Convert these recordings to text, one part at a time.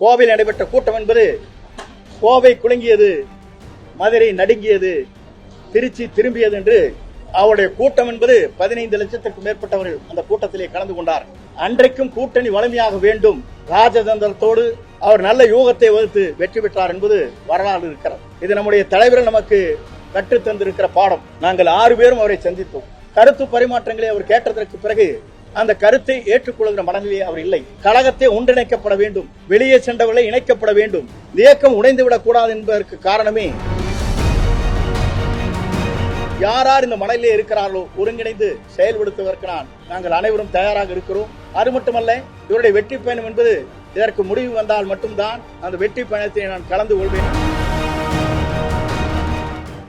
கோவையில் நடைபெற்ற கூட்டம் என்பது கோவை குலுங்கியது, மதுரை நடுங்கியது, திருச்சி திரும்பியது என்று அவருடைய கூட்டம் என்பது 15 லட்சத்திற்கும் மேற்பட்டவர்கள் அந்த கூட்டத்திலே கலந்து கொண்டார். அன்றைக்கும் கூட்டணி வலிமையாக வேண்டும், ராஜதந்திரத்தோடு அவர் நல்ல யூகத்தை வகுத்து வெற்றி பெற்றார் என்பது வரலாறு இருக்கிறது. இது நம்முடைய தலைவர்கள் நமக்கு கற்றுத் தந்திருக்கிற பாடம். நாங்கள் 6 பேரும் அவரை சந்தித்தோம். கருத்து பரிமாற்றங்களை அவர் கேட்டதற்கு பிறகு அந்த கருத்தை ஏற்றுக்கொள்கிற மனநிலையே அவர் இல்லை. கழகத்தை ஒன்றிணைக்கப்பட வேண்டும், வெளியே சென்றவர்களை இணைக்கப்பட வேண்டும், இயக்கம் உடைந்துவிடக் கூடாது என்பதற்கு காரணமே யார் இந்த மனநிலையே இருக்கிறார்களோ ஒருங்கிணைந்து செயல்படுத்துவதற்கு நாங்கள் அனைவரும் தயாராக இருக்கிறோம். அது மட்டுமல்ல, இவருடைய வெற்றி பயணம் என்பது இதற்கு முடிவு வந்தால் மட்டும்தான் அந்த வெற்றி பயணத்தை நான் கலந்து கொள்வேன்.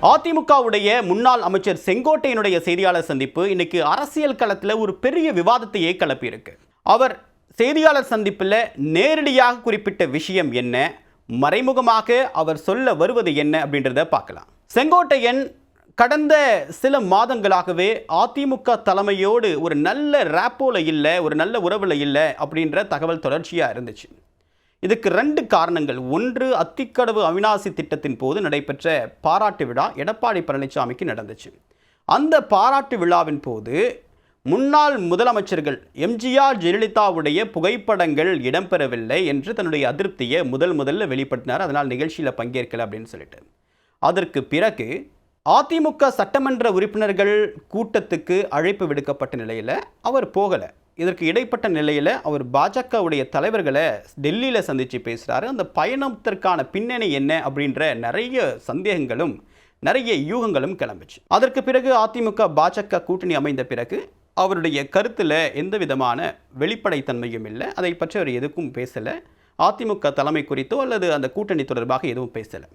அதிமுகவுடைய முன்னாள் அமைச்சர் செங்கோட்டையனுடைய செய்தியாளர் சந்திப்பு இன்னைக்கு அரசியல் களத்தில் ஒரு பெரிய விவாதத்தையே கிளப்பியிருக்கு. அவர் செய்தியாளர் சந்திப்பில் நேரடியாக குறிப்பிட்ட விஷயம் என்ன, மறைமுகமாக அவர் சொல்ல வருவது என்ன அப்படின்றத பார்க்கலாம். செங்கோட்டையன் கடந்த சில மாதங்களாகவே அதிமுக தலைமையோடு ஒரு நல்ல ரேப்போல இல்லை, ஒரு நல்ல உறவில் இல்லை அப்படின்ற தகவல் தொடர்ச்சியாக இருந்துச்சு. இதுக்கு 2 காரணங்கள். ஒன்று, அத்திக்கடவு அவிநாசி திட்டத்தின் போது நடைபெற்ற பாராட்டு விழா எடப்பாடி பழனிசாமிக்கு நடந்துச்சு. அந்த பாராட்டு விழாவின் போது முன்னாள் முதலமைச்சர்கள் எம்ஜிஆர் ஜெயலலிதாவுடைய புகைப்படங்கள் இடம்பெறவில்லை என்று தன்னுடைய அதிருப்தியை முதல்ல வெளிப்படுத்தினார். அதனால் நிகழ்ச்சியில் பங்கேற்கல அப்படின்னு சொல்லிட்டு. அதற்கு பிறகு அதிமுக சட்டமன்ற உறுப்பினர்கள் கூட்டத்துக்கு அழைப்பு விடுக்கப்பட்ட நிலையில் அவர் போகலை. இதற்கு இடைப்பட்ட நிலையில் அவர் பாஜகவுடைய தலைவர்களை டெல்லியில் சந்தித்து பேசுகிறாரு. அந்த பயணத்திற்கான பின்னணி என்ன அப்படின்ற நிறைய சந்தேகங்களும் நிறைய யூகங்களும் கிளம்பிச்சு. அதற்கு பிறகு அதிமுக பாஜக கூட்டணி அமைந்த பிறகு அவருடைய கருத்தில் எந்த விதமான வெளிப்படைத்தன்மையும் இல்லை. அதை பற்றி அவர் எதுக்கும் பேசலை. அதிமுக தலைமை குறித்தோ அல்லது அந்த கூட்டணி தொடர்பாக எதுவும் பேசலை.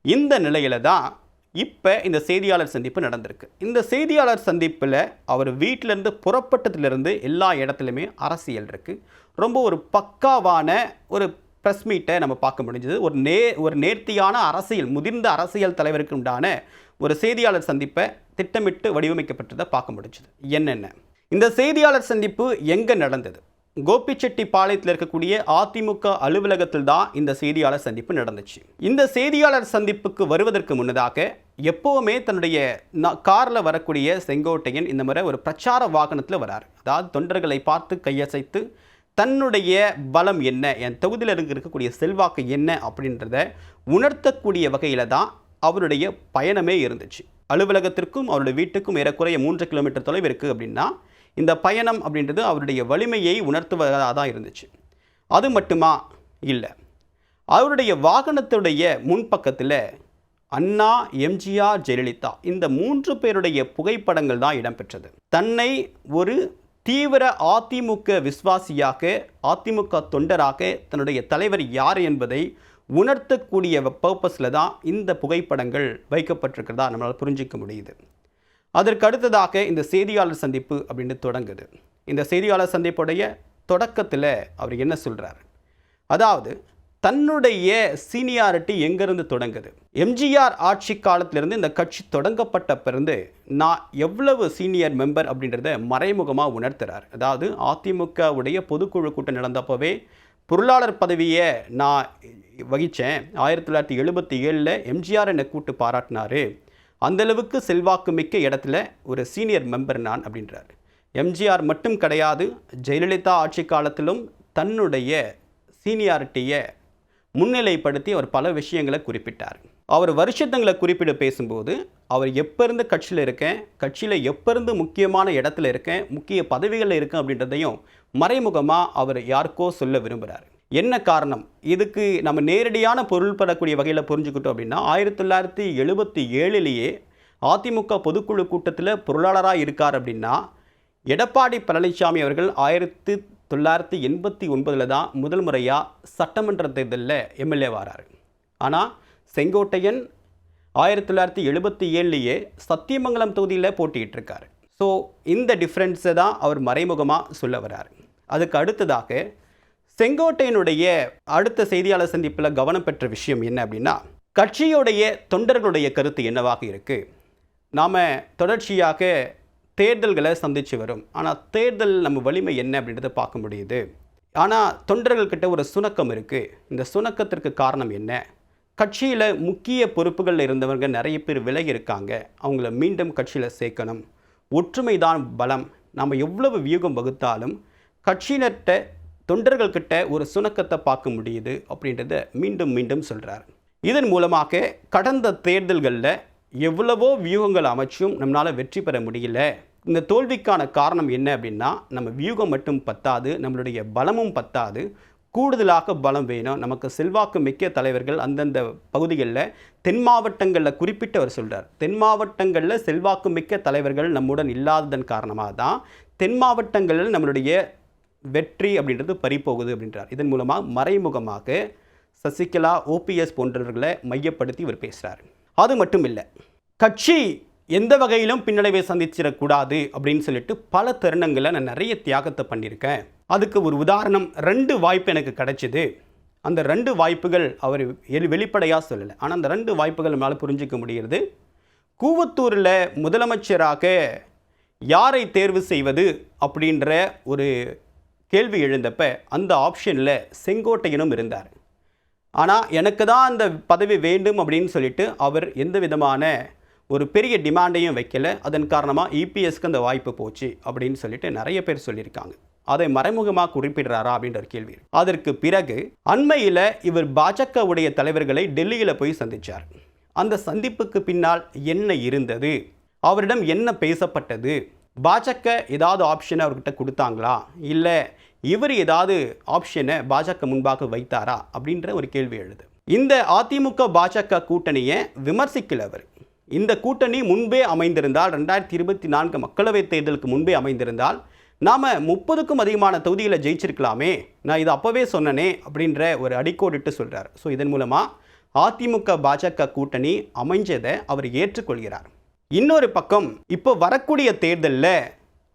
இந்த நிலையில தான் இப்போ இந்த செய்தியாளர் சந்திப்பு நடந்திருக்கு. இந்த செய்தியாளர் சந்திப்பில் அவர் வீட்டிலேருந்து புறப்பட்டதுலேருந்து எல்லா இடத்துலையுமே அரசியல் இருக்குது. ரொம்ப ஒரு பக்காவான ஒரு ப்ரெஸ் மீட்டை நம்ம பார்க்க முடிஞ்சது. ஒரு நேர்த்தியான அரசியல், முதிர்ந்த அரசியல் தலைவருக்கு உண்டான ஒரு செய்தியாளர் சந்திப்பை திட்டமிட்டு வடிவமைக்கப்பட்டதை பார்க்க முடிஞ்சது. என்னென்ன இந்த செய்தியாளர் சந்திப்பு எங்கே நடந்தது? கோபிச்செட்டிப்பாளையத்தில் இருக்கக்கூடிய அதிமுக அலுவலகத்தில் தான் இந்த செய்தியாளர் சந்திப்பு நடந்துச்சு. இந்த செய்தியாளர் சந்திப்புக்கு வருவதற்கு முன்னதாக எப்போவுமே தன்னுடைய காரில் வரக்கூடிய செங்கோட்டையன் இந்த மாதிரி ஒரு பிரச்சார வாகனத்தில் வரார். அதாவது தொண்டர்களை பார்த்து கையசைத்து தன்னுடைய பலம் என்ன, என் தொகுதியில் இருக்கக்கூடிய செல்வாக்கு என்ன அப்படின்றத உணர்த்தக்கூடிய வகையில் தான் அவருடைய பயணமே இருந்துச்சு. அலுவலகத்திற்கும் அவருடைய வீட்டுக்கும் ஏறக்குறைய 3 கிலோமீட்டர் தொலைவு இருக்குது அப்படின்னா இந்த பயணம் அப்படின்றது அவருடைய வலிமையை உணர்த்துவதாக தான் இருந்துச்சு. அது மட்டுமா இல்லை, அவருடைய வாகனத்துடைய முன்பக்கத்தில் அண்ணா, எம்ஜிஆர், ஜெயலலிதா இந்த 3 பேருடைய புகைப்படங்கள் தான் இடம்பெற்றது. தன்னை ஒரு தீவிர அதிமுக விசுவாசியாக, அதிமுக தொண்டராக தன்னுடைய தலைவர் யார் என்பதை உணர்த்தக்கூடிய பர்பஸில் தான் இந்த புகைப்படங்கள் வைக்கப்பட்டிருக்கிறதா நம்மளால் புரிஞ்சிக்க முடியுது. அதற்கு அடுத்ததாக இந்த செய்தியாளர் சந்திப்பு அப்படின்னு தொடங்குது. இந்த செய்தியாளர் சந்திப்புடைய தொடக்கத்தில் அவர் என்ன சொல்கிறார்? அதாவது தன்னுடைய சீனியாரிட்டி எங்கேருந்து தொடங்குது? எம்ஜிஆர் ஆட்சி காலத்திலிருந்து இந்த கட்சி தொடங்கப்பட்ட பிறந்து நான் எவ்வளவு சீனியர் மெம்பர் அப்படின்றத மறைமுகமாக உணர்த்துறார். அதாவது அதிமுகவுடைய பொதுக்குழு கூட்டம் நடந்தப்போவே பொருளாளர் பதவியை நான் வகித்தேன். 1977 எம்ஜிஆர் என்னை கூட்டு பாராட்டினார். அந்தளவுக்கு செல்வாக்கு மிக்க இடத்துல ஒரு சீனியர் மெம்பர் நான் அப்படின்றார். எம்ஜிஆர் மட்டும் கிடையாது, ஜெயலலிதா ஆட்சி காலத்திலும் தன்னுடைய சீனியாரிட்டியை முன்னிலைப்படுத்தி அவர் பல விஷயங்களை குறிப்பிட்டார். அவர் வருஷத்தங்களை குறிப்பிட பேசும்போது அவர் எப்போ இருந்து கட்சியில் இருக்கேன், கட்சியில் எப்போ இருந்து முக்கியமான இடத்துல இருக்கேன், முக்கிய பதவிகளில் இருக்கேன் அப்படின்றதையும் மறைமுகமாக அவர் யாருக்கோ சொல்ல விரும்புகிறார். என்ன காரணம்? இதுக்கு நம்ம நேரடியான பொருள் பெறக்கூடிய வகையில் புரிஞ்சுக்கிட்டோம் அப்படின்னா 1977 அதிமுக பொதுக்குழு கூட்டத்தில் பொருளாளராக இருக்கார் அப்படின்னா எடப்பாடி பழனிசாமி அவர்கள் 1989 தான் முதல் முறையாக சட்டமன்ற தேர்தலில் எம்எல்ஏ வராரு. ஆனால் செங்கோட்டையன் 1977 சத்தியமங்கலம் தொகுதியில் போட்டிக்கிட்டு இருக்காரு. ஸோ இந்த டிஃப்ரென்ஸை தான் அவர் மறைமுகமாக சொல்ல வர்றார். அதுக்கு அடுத்ததாக செங்கோட்டையனுடைய அடுத்த செய்தியாளர் சந்திப்பில் கவனம் பெற்ற விஷயம் என்ன அப்படின்னா, கட்சியுடைய தொண்டர்களுடைய கருத்து என்னவாக இருக்குது? நாம் தொடர்ச்சியாக தேர்தல்களை சந்தித்து வரும், ஆனால் தேர்தல் நம்ம வலிமை என்ன அப்படின்றத பார்க்க முடியுது. ஆனால் தொண்டர்கள்கிட்ட ஒரு சுணக்கம் இருக்குது. இந்த சுணக்கத்திற்கு காரணம் என்ன? கட்சியில் முக்கிய பொறுப்புகளில் இருந்தவங்க நிறைய பேர் விலகி இருக்காங்க. அவங்கள மீண்டும் கட்சியில் சேர்க்கணும். ஒற்றுமை தான் பலம். நம்ம எவ்வளவு வியூகம் வகுத்தாலும் கட்சியினர்கிட்ட தொண்டர்கள்கிட்ட ஒரு சுணக்கத்தை பார்க்க முடியுது அப்படின்றத மீண்டும் மீண்டும் சொல்கிறார். இதன் மூலமாக கடந்த தேர்தல்களில் எவ்வளவோ வியூகங்கள் அமைச்சும் நம்மளால் வெற்றி பெற முடியல. இந்த தோல்விக்கான காரணம் என்ன அப்படின்னா, நம்ம வியூகம் மட்டும் பத்தாது, நம்மளுடைய பலமும் பத்தாது, கூடுதலாக பலம் வேணும். நமக்கு செல்வாக்கு மிக்க தலைவர்கள் அந்தந்த பகுதிகளில் தென் மாவட்டங்களில் குறிப்பிட்டு அவர் சொல்கிறார். தென் மாவட்டங்களில் செல்வாக்கு மிக்க தலைவர்கள் நம்முடன் இல்லாததன் காரணமாக தான் தென் மாவட்டங்களில் நம்மளுடைய வெற்றி அப்படின்றது பறிப்போகுது அப்படின்றார். இதன் மூலமாக மறைமுகமாக சசிகலா, ஓபிஎஸ் போன்றவர்களை மையப்படுத்தி இவர் பேசுகிறார். அது மட்டும் இல்லை, கட்சி எந்த வகையிலும் பின்னடைவை சந்திச்சிடக்கூடாது அப்படின்னு சொல்லிட்டு பல தருணங்களில் நான் நிறைய தியாகத்தை பண்ணியிருக்கேன். அதுக்கு ஒரு உதாரணம், 2 வாய்ப்பு எனக்கு கிடைச்சிது. அந்த 2 வாய்ப்புகள் அவர் வெளிப்படையாக சொல்லலை. ஆனால் அந்த 2 வாய்ப்புகள் நம்மளால் புரிஞ்சிக்க முடிகிறது. கூவத்தூரில் முதலமைச்சராக யாரை தேர்வு செய்வது அப்படின்ற ஒரு கேள்வி எழுந்தப்ப அந்த ஆப்ஷனில் செங்கோட்டையனும் இருந்தார். ஆனால் எனக்கு தான் அந்த பதவி வேண்டும் அப்படின்னு சொல்லிட்டு அவர் எந்த விதமான ஒரு பெரிய டிமாண்டையும் வைக்கல. அதன் காரணமாக இபிஎஸ்க்கு அந்த வாய்ப்பு போச்சு அப்படின்னு சொல்லிட்டு நிறைய பேர் சொல்லியிருக்காங்க. அதை மறைமுகமாக குறிப்பிடுறாரா அப்படின்ற ஒரு கேள்வி. அதற்கு பிறகு அண்மையில் இவர் பாஜகவுடைய தலைவர்களை டெல்லியில் போய் சந்தித்தார். அந்த சந்திப்புக்கு பின்னால் என்ன இருந்தது, அவரிடம் என்ன பேசப்பட்டது, பாஜக ஏதாவது ஆப்ஷனை அவர்கிட்ட கொடுத்தாங்களா, இல்லை இவர் ஏதாவது ஆப்ஷனை பாஜக முன்பாக வைத்தாரா அப்படின்ற ஒரு கேள்வி எழுது. இந்த அதிமுக பாஜக கூட்டணியை விமர்சிக்கல அவர். இந்த கூட்டணி முன்பே அமைந்திருந்தால், 2024 மக்களவைத் தேர்தலுக்கு முன்பே அமைந்திருந்தால் நாம் 30க்கும் அதிகமான தொகுதிகளை ஜெயிச்சிருக்கலாமே, நான் இது அப்போவே சொன்னனே அப்படின்ற ஒரு அடிக்கோடிட்டு சொல்கிறார். ஸோ இதன் மூலமாக அதிமுக பாஜக கூட்டணி அமைஞ்சதை அவர் ஏற்றுக்கொள்கிறார். இன்னொரு பக்கம் இப்போ வரக்கூடிய தேர்தலில்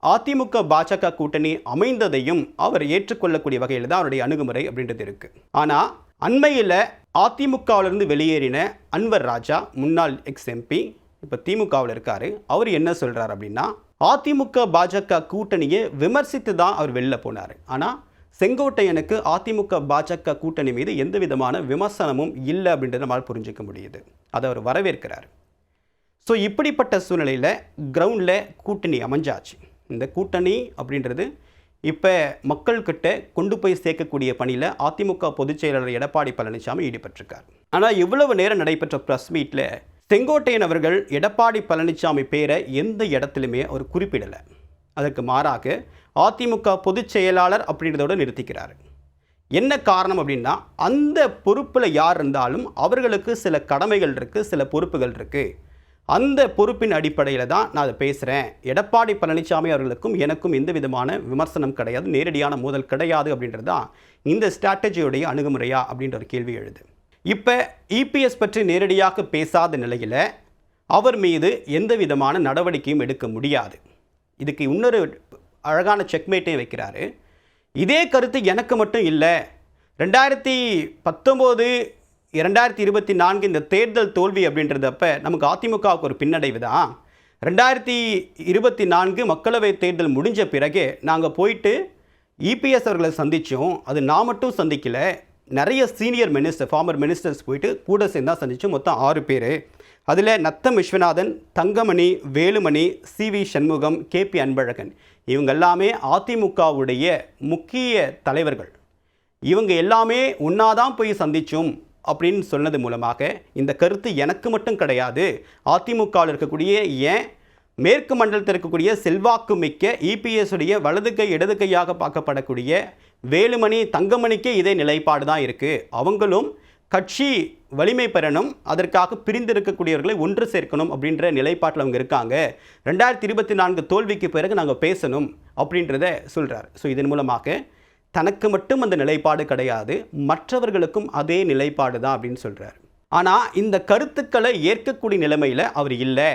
அதிமுக பாஜக கூட்டணி அமைந்ததையும் அவர் ஏற்றுக்கொள்ளக்கூடிய வகையில் தான் அவருடைய அணுகுமுறை அப்படின்றது இருக்குது. ஆனால் அண்மையில் அதிமுகவிலிருந்து வெளியேறின அன்வர் ராஜா, முன்னாள் எக்ஸ்-எம்பி, இப்போ திமுகவில் இருக்கார். அவர் என்ன சொல்கிறார் அப்படின்னா, அதிமுக பாஜக கூட்டணியை விமர்சித்து தான் அவர் வெளில போனார். ஆனால் செங்கோட்டையனுக்கு அதிமுக பாஜக கூட்டணி மீது எந்த விதமான விமர்சனமும் இல்லை அப்படின்றத நம்மால் புரிஞ்சிக்க முடியுது. அதை அவர் வரவேற்கிறார். ஸோ இப்படிப்பட்ட சூழ்நிலையில் கிரவுண்டில் கூட்டணி அமைஞ்சாச்சு. இந்த கூட்டணி அப்படின்றது இப்போ மக்கள்கிட்ட கொண்டு போய் சேர்க்கக்கூடிய பணியில் அதிமுக பொதுச் செயலாளர் எடப்பாடி பழனிசாமி ஈடுபட்டிருக்கார். ஆனால் இவ்வளவு நேரம் நடைபெற்ற ப்ரெஸ் மீட்டில் செங்கோட்டையன் அவர்கள் எடப்பாடி பழனிசாமி பேரை எந்த இடத்துலையுமே அவர் குறிப்பிடலை. அதற்கு மாறாக அதிமுக பொதுச் செயலாளர் அப்படின்றதோடு நிறுத்திக்கிறார். என்ன காரணம் அப்படின்னா, அந்த பொறுப்பில் யார் இருந்தாலும் அவர்களுக்கு சில கடமைகள் இருக்குது, சில பொறுப்புகள் இருக்குது. அந்த பொறுப்பின் அடிப்படையில் தான் நான் அதை பேசுகிறேன். எடப்பாடி பழனிசாமி அவர்களுக்கும் எனக்கும் எந்த விதமான விமர்சனம் கிடையாது, நேரடியான மோதல் கிடையாது அப்படின்றது தான் இந்த ஸ்ட்ராட்டஜியுடைய அணுகுமுறையா அப்படின்ற ஒரு கேள்வி எழுது. இப்போ இபிஎஸ் பற்றி நேரடியாக பேசாத நிலையில் அவர் மீது எந்த விதமான நடவடிக்கையும் எடுக்க முடியாது. இதுக்கு இன்னொரு அழகான செக்மேட்டையும் வைக்கிறாரு. இதே கருத்து எனக்கு மட்டும் இல்லை, 2019 2024 இந்த தேர்தல் தோல்வி அப்படின்றதப்ப நமக்கு அதிமுகவுக்கு ஒரு பின்னடைவு தான். 2024 மக்களவை தேர்தல் முடிஞ்ச பிறகு நாங்கள் போயிட்டு இபிஎஸ் அவர்களை சந்தித்தோம். அது நான் மட்டும் சந்திக்கலை, நிறைய சீனியர் மினிஸ்டர், ஃபார்மர் மினிஸ்டர்ஸ் போயிட்டு கூட சேர்ந்தா சந்தித்தோம். மொத்தம் 6 பேர். அதில் நத்தம் விஸ்வநாதன், தங்கமணி, வேலுமணி, சிவி சண்முகம், கேபி அன்பழகன், இவங்க எல்லாமே அதிமுகவுடைய முக்கிய தலைவர்கள். இவங்க எல்லாமே ஒன்றாதான் போய் சந்தித்தோம் அப்படின்னு சொன்னது மூலமாக இந்த கருத்து எனக்கு மட்டும் கிடையாது, அதிமுகவில் இருக்கக்கூடிய ஏன் மேற்கு மண்டலத்தில் இருக்கக்கூடிய செல்வாக்கு மிக்க இபிஎஸ் உடைய வலது கை இடது கையாக பார்க்கப்படக்கூடிய வேலுமணி, தங்கமணிக்கே இதே நிலைப்பாடு தான் இருக்குது. அவங்களும் கட்சி வலிமை பெறணும், அதற்காக பிரிந்திருக்கக்கூடியவர்களை ஒன்று சேர்க்கணும் அப்படின்ற நிலைப்பாட்டில் அவங்க இருக்காங்க. 2024 தோல்விக்கு பிறகு நாங்கள் பேசணும் அப்படின்றத சொல்கிறார். ஸோ இதன் மூலமாக தனக்கு மட்டும் அந்த நிலைப்பாடு கிடையாது, மற்றவர்களுக்கும் அதே நிலைப்பாடு தான் அப்படின்னு சொல்கிறார். ஆனால் இந்த கருத்துக்களை ஏற்கக்கூடிய நிலைமையில் அவர் இல்லை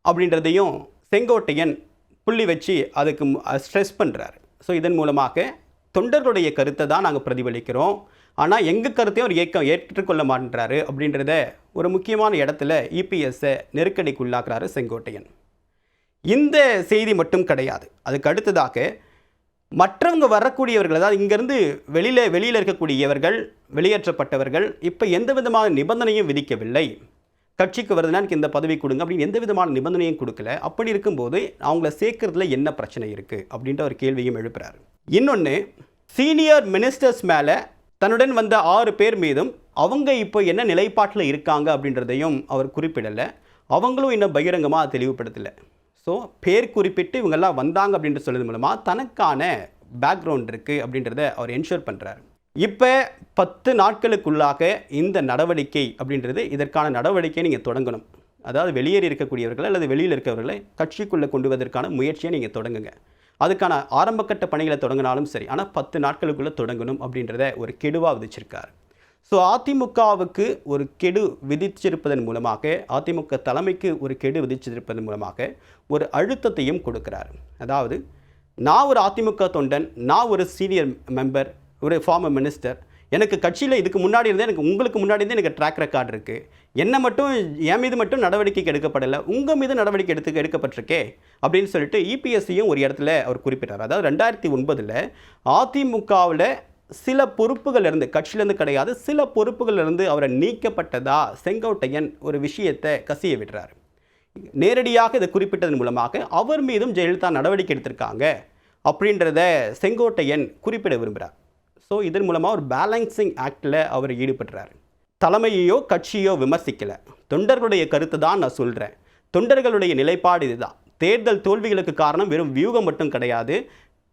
அப்படின்றதையும் செங்கோட்டையன் புள்ளி வச்சு அதுக்கு ஸ்ட்ரெஸ் பண்ணுறார். ஸோ இதன் மூலமாக தொண்டர்களுடைய கருத்தை தான் நாங்கள் பிரதிபலிக்கிறோம், ஆனால் எங்கள் கருத்தையும் அவர் ஏற்றுக்கொள்ள மாட்டேன்றாரு அப்படின்றத ஒரு முக்கியமான இடத்துல இபிஎஸ்ஸை நெருக்கடிக்குள்ளாக்குறாரு செங்கோட்டையன். இந்த செய்தி மட்டும் கிடையாது. அதுக்கு அடுத்ததாக மற்றவங்க வரக்கூடியவர்கள், அதாவது இங்கேருந்து வெளியில் இருக்கக்கூடியவர்கள், வெளியேற்றப்பட்டவர்கள் இப்போ எந்த விதமான நிபந்தனையும் விதிக்கவில்லை. கட்சிக்கு வருதுன்னா எனக்கு இந்த பதவி கொடுங்க அப்படின்னு எந்த விதமான நிபந்தனையும் கொடுக்கல. அப்படி இருக்கும்போது அவங்கள சேர்க்கறதுல என்ன பிரச்சனை இருக்குது அப்படின்ற ஒரு கேள்வியும் எழுப்புறாரு. இன்னொன்று, சீனியர் மினிஸ்டர்ஸ் மேலே தன்னுடன் வந்த 6 பேர் மீதும் அவங்க இப்போ என்ன நிலைப்பாட்டில் இருக்காங்க அப்படின்றதையும் அவர் குறிப்பிடலை. அவங்களும் இன்னும் பகிரங்கமாக தெளிவுபடுத்தலை. ஸோ பேர் குறிப்பிட்டு இவங்கெல்லாம் வந்தாங்க அப்படின்ற சொல்றது மூலமாக தனக்கான பேக்ரவுண்ட் இருக்குது அப்படின்றத அவர் என்ஷூர் பண்ணுறாரு. இப்போ 10 நாட்களுக்குள்ளாக இந்த நடவடிக்கை அப்படின்றது, இதற்கான நடவடிக்கையை நீங்கள் தொடங்கணும். அதாவது வெளியேறி இருக்கக்கூடியவர்கள் அல்லது வெளியில் இருக்கிறவர்களை கட்சிக்குள்ளே கொண்டு வருவதற்கான முயற்சியை நீங்கள் தொடங்குங்க. அதுக்கான ஆரம்பக்கட்ட பணிகளை தொடங்கினாலும் சரி, ஆனால் 10 நாட்களுக்குள்ளே தொடங்கணும் அப்படின்றத ஒரு கெடுவாக விதிச்சிருக்கார். ஸோ அதிமுகவுக்கு ஒரு கெடு விதிச்சிருப்பதன் மூலமாக, அதிமுக தலைமைக்கு ஒரு கெடு விதிச்சிருப்பதன் மூலமாக ஒரு அழுத்தத்தையும் கொடுக்கிறார். அதாவது நான் ஒரு அதிமுக தொண்டன், நான் ஒரு சீனியர் மெம்பர், ஒரு ஃபார்மர் மினிஸ்டர், எனக்கு கட்சியில் இதுக்கு முன்னாடி இருந்தே, எனக்கு உங்களுக்கு முன்னாடி இருந்தே எனக்கு ட்ராக் ரெக்கார்டு இருக்குது, என்ன மட்டும் என் மீது மட்டும் நடவடிக்கைக்கு எடுக்கப்படலை, உங்கள் மீது நடவடிக்கை எடுக்கப்பட்டிருக்கே அப்படின்னு சொல்லிட்டு இபிஎஸ்சியும் ஒரு இடத்துல அவர் குறிப்பிட்டார். அதாவது 2009 அதிமுகவில் சில பொறுப்புகள் இருந்து, கட்சியிலேருந்து கிடையாது, சில பொறுப்புகள் இருந்து அவரை நீக்கப்பட்டதா செங்கோட்டையன் ஒரு விஷயத்தை கசிய விடுறார். நேரடியாக இதை குறிப்பிட்டதன் மூலமாக அவர் மீதும் ஜெயலலிதா நடவடிக்கை எடுத்திருக்காங்க அப்படின்றத செங்கோட்டையன் குறிப்பிட விரும்புகிறார். ஸோ இதன் மூலமாக ஒரு பேலன்சிங் ஆக்டில் அவர் ஈடுபடுறார். தலைமையோ கட்சியோ விமர்சிக்கலை, தொண்டர்களுடைய கருத்து தான் நான் சொல்கிறேன், தொண்டர்களுடைய நிலைப்பாடு இதுதான். தேர்தல் தோல்விகளுக்கு காரணம் வெறும் வியூகம் மட்டும் கிடையாது,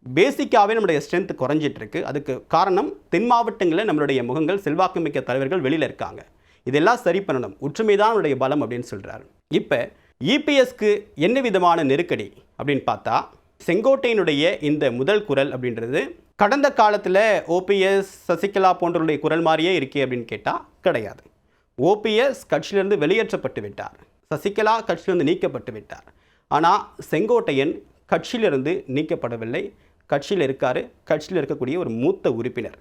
பேசிக்காகவே நம்மளுடைய ஸ்ட்ரென்த் குறைஞ்சிட்ருக்கு. அதுக்கு காரணம் தென் மாவட்டங்களில் நம்மளுடைய முகங்கள், செல்வாக்குமிக்க தலைவர்கள் வெளியில் இருக்காங்க, இதெல்லாம் சரி பண்ணணும், ஒற்றுமை தான் நம்மளுடைய பலம் அப்படின்னு சொல்கிறார். இப்போ இபிஎஸ்க்கு என்ன விதமான நெருக்கடி அப்படின்னு பார்த்தா, செங்கோட்டையினுடைய இந்த முதல் குரல் அப்படின்றது கடந்த காலத்தில் ஓபிஎஸ், சசிகலா போன்றவருடைய குரல் மாதிரியே இருக்கே அப்படின்னு கேட்டால் கிடையாது. ஓபிஎஸ் கட்சியிலிருந்து வெளியேற்றப்பட்டு விட்டார், சசிகலா கட்சியிலிருந்து நீக்கப்பட்டு விட்டார். ஆனால் செங்கோட்டையன் கட்சியிலிருந்து நீக்கப்படவில்லை, கட்சியில் இருக்கார், கட்சியில் இருக்கக்கூடிய ஒரு மூத்த உறுப்பினர்.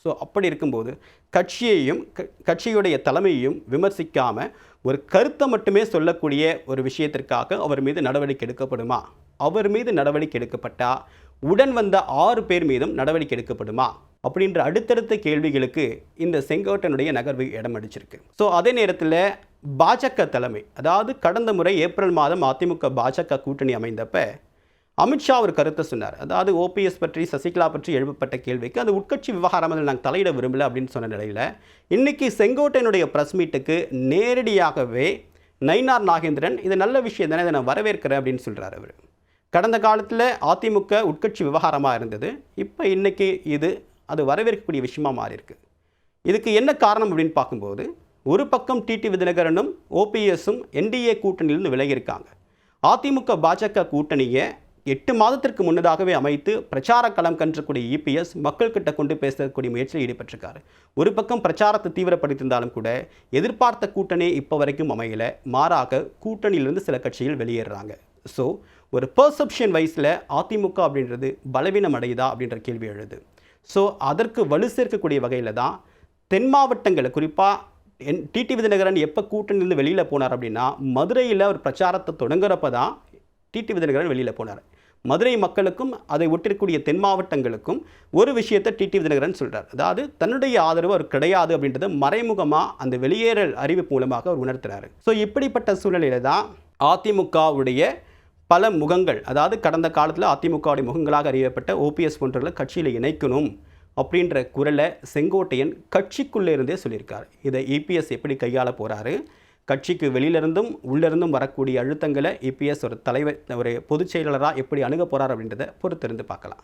ஸோ அப்படி இருக்கும்போது கட்சியையும் கட்சியுடைய தலைமையையும் விமர்சிக்காமல் ஒரு கருத்தை மட்டுமே சொல்லக்கூடிய ஒரு விஷயத்திற்காக அவர் மீது நடவடிக்கை எடுக்கப்படுமா? அவர் மீது நடவடிக்கை எடுக்கப்பட்டால் உடன் வந்த 6 பேர் மீதும் நடவடிக்கை எடுக்கப்படுமா அப்படின்ற அடுத்தடுத்த கேள்விகளுக்கு இந்த செங்கோட்டையனுடைய நகர்வு இடம் அடிச்சிருக்கு. ஸோ அதே நேரத்தில் பாஜக தலைமை, அதாவது கடந்த முறை ஏப்ரல் மாதம் அதிமுக பாஜக கூட்டணி அமைந்தப்ப அமித்ஷா ஒரு கருத்தை சொன்னார். அதாவது ஓபிஎஸ் பற்றி, சசிகலா பற்றி எழுப்பப்பட்ட கேள்விக்கு அது உட்கட்சி விவகாரம், அதில் நாங்கள் தலையிட விரும்பலை அப்படின்னு சொன்ன நிலையில் இன்றைக்கி செங்கோட்டையனுடைய ப்ரெஸ் மீட்டுக்கு நேரடியாகவே நயினார் நாகேந்திரன் இது நல்ல விஷயம் தானே, இதை நான் வரவேற்கிறேன் அப்படின்னு சொல்கிறார். அவர் கடந்த காலத்தில் அதிமுக உட்கட்சி விவகாரமாக இருந்தது, இப்போ இன்றைக்கி அது வரவேற்கக்கூடிய விஷயமாக மாறியிருக்கு. இதுக்கு என்ன காரணம் அப்படின்னு பார்க்கும்போது, ஒரு பக்கம் டிடிவி தினகரனும் ஓபிஎஸும் என்டிஏ கூட்டணியிலிருந்து விலகியிருக்காங்க. அதிமுக பாஜக கூட்டணியை 8 மாதத்திற்கு முன்னதாகவே அமைத்து பிரச்சார களம் கன்றக்கூடிய இபிஎஸ் மக்கள்கிட்ட கொண்டு பேசக்கூடிய முயற்சியில் ஈடுபட்டிருக்காரு. ஒரு பக்கம் பிரச்சாரத்தை தீவிரப்படுத்தியிருந்தாலும் கூட எதிர்பார்த்த கூட்டணி இப்போ வரைக்கும் அமையலை, மாறாக கூட்டணியிலிருந்து சில கட்சிகள் வெளியேறாங்க. ஸோ ஒரு பெர்செப்ஷன் வைஸில் அதிமுக அப்படின்றது பலவீனம் அடையுதா அப்படின்ற கேள்வி எழுது. ஸோ அதற்கு வலு சேர்க்கக்கூடிய வகையில் தான் தென் மாவட்டங்களில், குறிப்பாக டிடிவி தினகரன் எப்போ கூட்டணியிலிருந்து வெளியில் போனார் அப்படின்னா, மதுரையில் ஒரு பிரச்சாரத்தை தொடங்குறப்ப தான் டிடிவி தினகரன் வெளியில் போனார். மதுரை மக்களுக்கும் அதை ஒட்டிருக்கக்கூடிய தென் மாவட்டங்களுக்கும் ஒரு விஷயத்தை டிடிவி தினகரன் சொல்கிறார். அதாவது தன்னுடைய ஆதரவு அவர் கிடையாது அப்படின்றத மறைமுகமாக அந்த வெளியேறல் அறிவிப்பு மூலமாக அவர் உணர்த்துறாரு. ஸோ இப்படிப்பட்ட சூழ்நிலையில தான் அதிமுகவுடைய பல முகங்கள், அதாவது கடந்த காலத்தில் அதிமுகவுடைய முகங்களாக அறியப்பட்ட ஓபிஎஸ் போன்றவர்களை கட்சியில் இணைக்கணும் அப்படின்ற குரலை செங்கோட்டையன் கட்சிக்குள்ளே இருந்தே சொல்லியிருக்கார். இதை இபிஎஸ் எப்படி கையாள போகிறாரு, கட்சிக்கு வெளியிலிருந்தும் உள்ளிருந்தும் வரக்கூடிய அழுத்தங்களை இபிஎஸ் ஒரு தலைவர், ஒரு பொதுச் செயலாளராக எப்படி அணுக போகிறார் அப்படின்றத பொறுத்திருந்து பார்க்கலாம்.